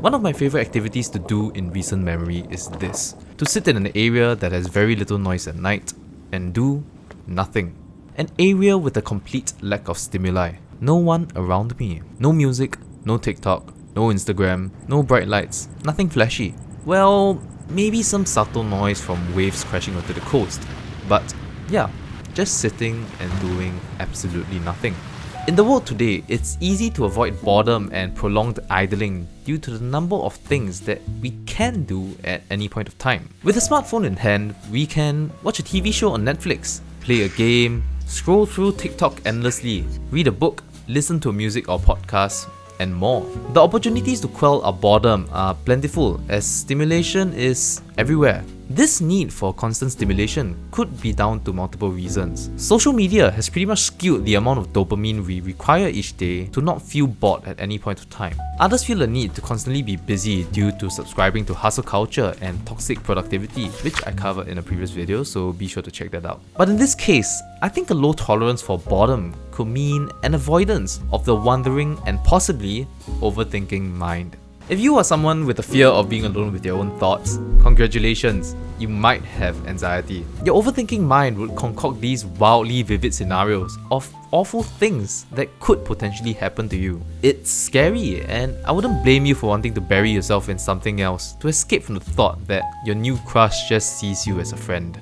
One of my favorite activities to do in recent memory is this: to sit in an area that has very little noise at night and do nothing. An area with a complete lack of stimuli. No one around me. No music, no TikTok, no Instagram, no bright lights, nothing flashy. Well, maybe some subtle noise from waves crashing onto the coast. But yeah, just sitting and doing absolutely nothing. In the world today, it's easy to avoid boredom and prolonged idling due to the number of things that we can do at any point of time. With a smartphone in hand, we can watch a TV show on Netflix, play a game, scroll through TikTok endlessly, read a book, listen to music or podcasts, and more. The opportunities to quell our boredom are plentiful as stimulation is everywhere. This need for constant stimulation could be down to multiple reasons. Social media has pretty much skewed the amount of dopamine we require each day to not feel bored at any point of time. Others feel a need to constantly be busy due to subscribing to hustle culture and toxic productivity, which I covered in a previous video, so be sure to check that out. But in this case, I think a low tolerance for boredom could mean an avoidance of the wandering and possibly overthinking mind. If you are someone with a fear of being alone with your own thoughts, congratulations, you might have anxiety. Your overthinking mind would concoct these wildly vivid scenarios of awful things that could potentially happen to you. It's scary, and I wouldn't blame you for wanting to bury yourself in something else to escape from the thought that your new crush just sees you as a friend.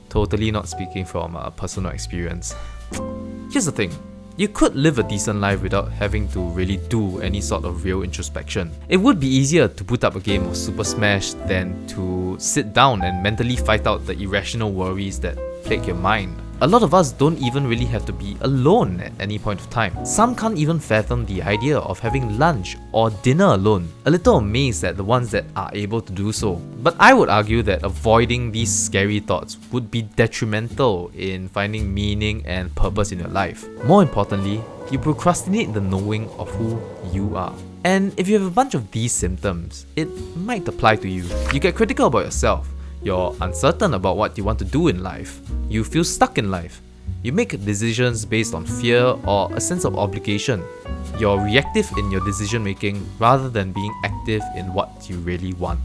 Totally not speaking from personal experience. Here's the thing. You could live a decent life without having to really do any sort of real introspection. It would be easier to put up a game of Super Smash than to sit down and mentally fight out the irrational worries that plague your mind. A lot of us don't even really have to be alone at any point of time. Some can't even fathom the idea of having lunch or dinner alone. A little amazed at the ones that are able to do so. But I would argue that avoiding these scary thoughts would be detrimental in finding meaning and purpose in your life. More importantly, you procrastinate the knowing of who you are. And if you have a bunch of these symptoms, it might apply to you. You get critical about yourself. You're uncertain about what you want to do in life. You feel stuck in life. You make decisions based on fear or a sense of obligation. You're reactive in your decision making rather than being active in what you really want.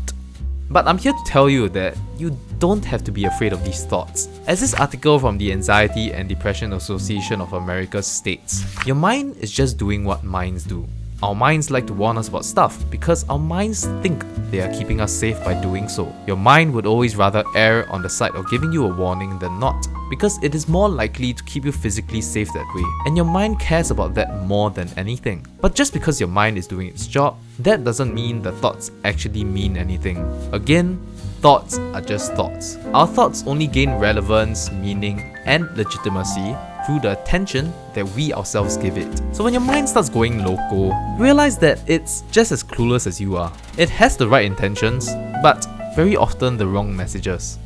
But I'm here to tell you that you don't have to be afraid of these thoughts. As this article from the Anxiety and Depression Association of America states, your mind is just doing what minds do. Our minds like to warn us about stuff because our minds think they are keeping us safe by doing so. Your mind would always rather err on the side of giving you a warning than not, because it is more likely to keep you physically safe that way, and your mind cares about that more than anything. But just because your mind is doing its job, that doesn't mean the thoughts actually mean anything. Again, thoughts are just thoughts. Our thoughts only gain relevance, meaning, and legitimacy through the attention that we ourselves give it. So when your mind starts going loco, realize that it's just as clueless as you are. It has the right intentions, but very often the wrong messages.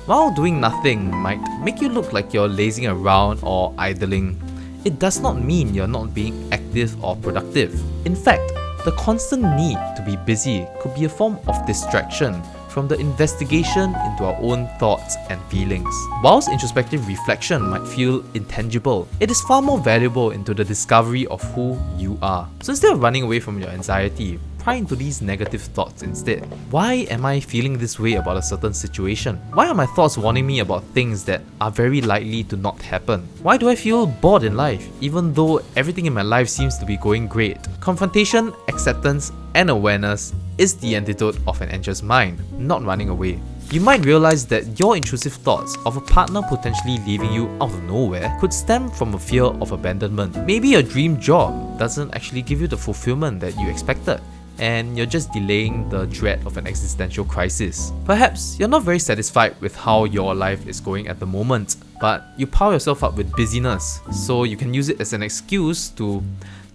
While doing nothing might make you look like you're lazing around or idling, it does not mean you're not being active or productive. In fact, the constant need to be busy could be a form of distraction from the investigation into our own thoughts and feelings. Whilst introspective reflection might feel intangible, it is far more valuable into the discovery of who you are. So instead of running away from your anxiety, pry into these negative thoughts instead. Why am I feeling this way about a certain situation? Why are my thoughts warning me about things that are very likely to not happen? Why do I feel bored in life, even though everything in my life seems to be going great? Confrontation, acceptance, and awareness is the antidote of an anxious mind, not running away. You might realize that your intrusive thoughts of a partner potentially leaving you out of nowhere could stem from a fear of abandonment. Maybe your dream job doesn't actually give you the fulfillment that you expected, and you're just delaying the dread of an existential crisis. Perhaps you're not very satisfied with how your life is going at the moment, but you pile yourself up with busyness, so you can use it as an excuse to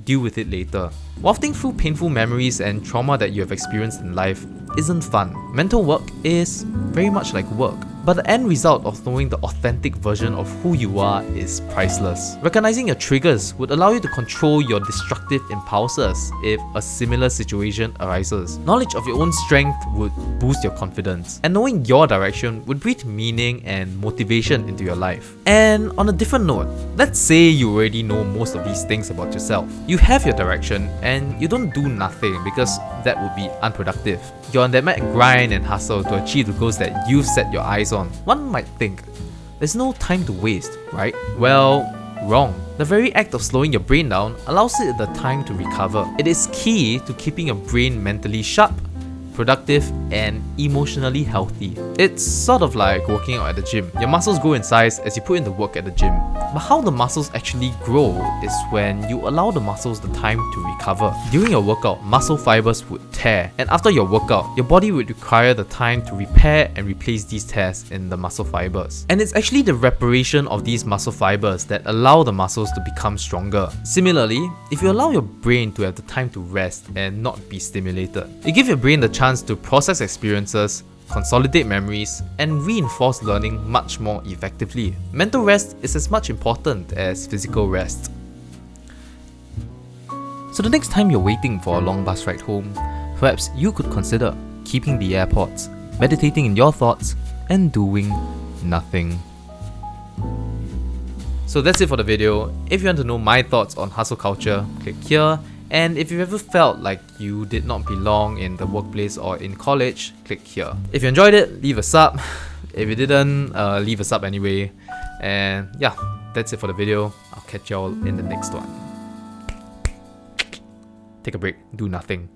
deal with it later. Wafting through painful memories and trauma that you have experienced in life isn't fun. Mental work is very much like work. but the end result of knowing the authentic version of who you are is priceless. Recognizing your triggers would allow you to control your destructive impulses if a similar situation arises. Knowledge of your own strength would boost your confidence, and knowing your direction would breathe meaning and motivation into your life. And on a different note, let's say you already know most of these things about yourself. You have your direction and you don't do nothing because that would be unproductive. You're on that mad grind and hustle to achieve the goals that you've set your eyes on. One might think, there's no time to waste, right? Well, wrong. The very act of slowing your brain down allows it the time to recover. It is key to keeping your brain mentally sharp, productive, and emotionally healthy. It's sort of like working out at the gym. Your muscles grow in size as you put in the work at the gym. But how the muscles actually grow is when you allow the muscles the time to recover. During your workout, muscle fibers would tear, and after your workout, your body would require the time to repair and replace these tears in the muscle fibers. And it's actually the reparation of these muscle fibers that allow the muscles to become stronger. Similarly, if you allow your brain to have the time to rest and not be stimulated, you give your brain the chance to process experiences, consolidate memories, and reinforce learning much more effectively. Mental rest is as much important as physical rest. So the next time you're waiting for a long bus ride home, perhaps you could consider keeping the AirPods, meditating in your thoughts, and doing nothing. So that's it for the video. If you want to know my thoughts on hustle culture, click here. And if you've ever felt like you did not belong in the workplace or in college, click here. If you enjoyed it, leave a sub. If you didn't, leave a sub anyway. And yeah, that's it for the video. I'll catch y'all in the next one. Take a break, do nothing.